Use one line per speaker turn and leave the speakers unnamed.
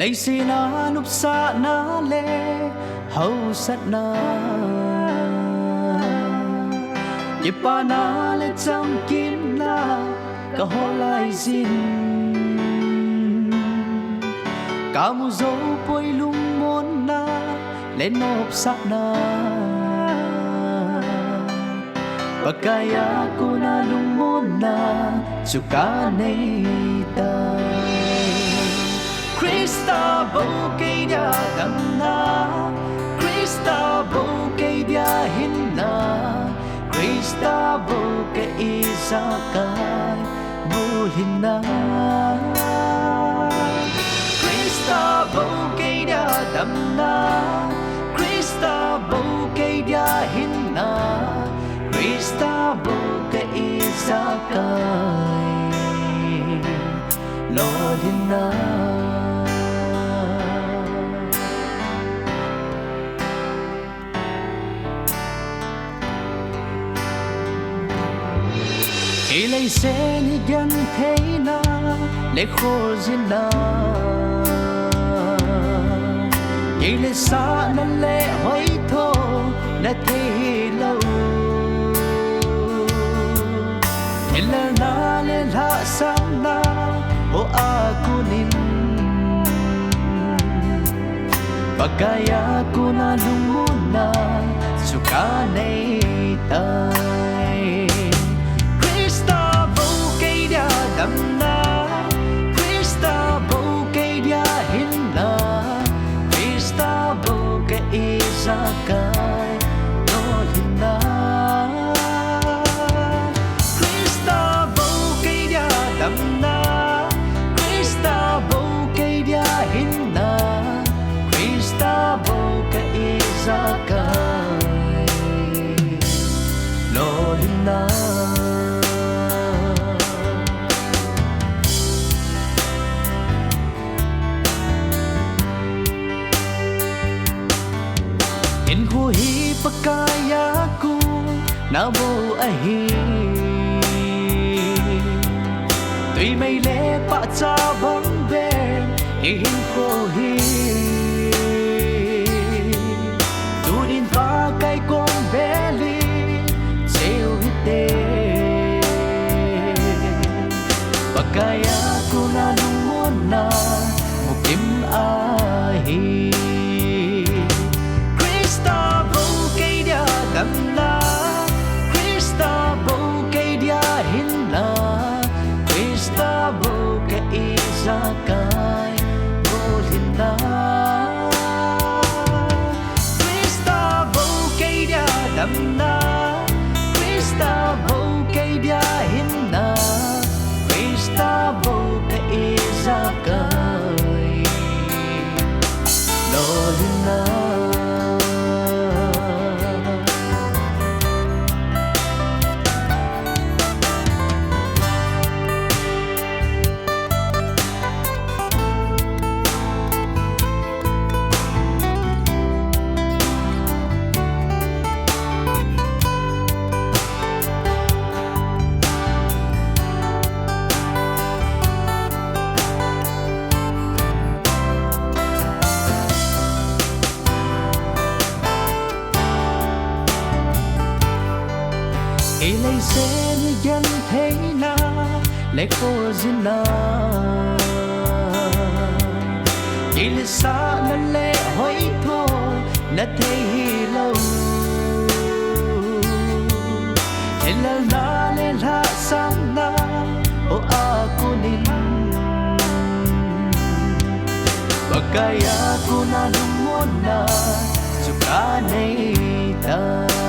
lấy xì na núp xa na lê hậu sát na nhịp ba na lê trăm kim na cả hồ lại xin cả mù dấu bôi lung môn na lên nộp sát na Bakaya ko na lumuna Suka nay tay Christa bầu cây đa đầm na Christa bầu cây đa hin na Christa bầu cây isa kai bu hin na Christa bầu cây đa đầm na Christa bầu cây đa hin na Christa bầu cây isa kai lo hin na Ilay sen higan thay na le khô zin na Ilay sa na le hoy tho na thay lâu Ilay na le la sam na o aku nin Bagaya ko na lumuna suka nay tay Christa bầu cây đa đầm na Christa bầu cây đa hin na Christa bầu cây isa kai lo hin na Christa bầu cây đa đầm na Christa bầu cây đa hin na Christa bầu cây isa kai lo hin na Hi pakaya ku na bo ahi tuy mây lê pa cha bang be in kho hi tu din pa kai kom be li seu te pakaya ku na lumon na mukim ahi đầm na Christa bầu cây đa hin na Christa bầu cây isa kai bầu hin na Christa bầu cây đa đầm na Christa bầu cây đa hin na Christa bầu cây isa kai lo hin na Ilay sen higan thay na le khô zin na Ilay sa na le hoy tho na thay lâu Ilay na le la sam na o aku nin Bagaya ko na lumon na suka nay tay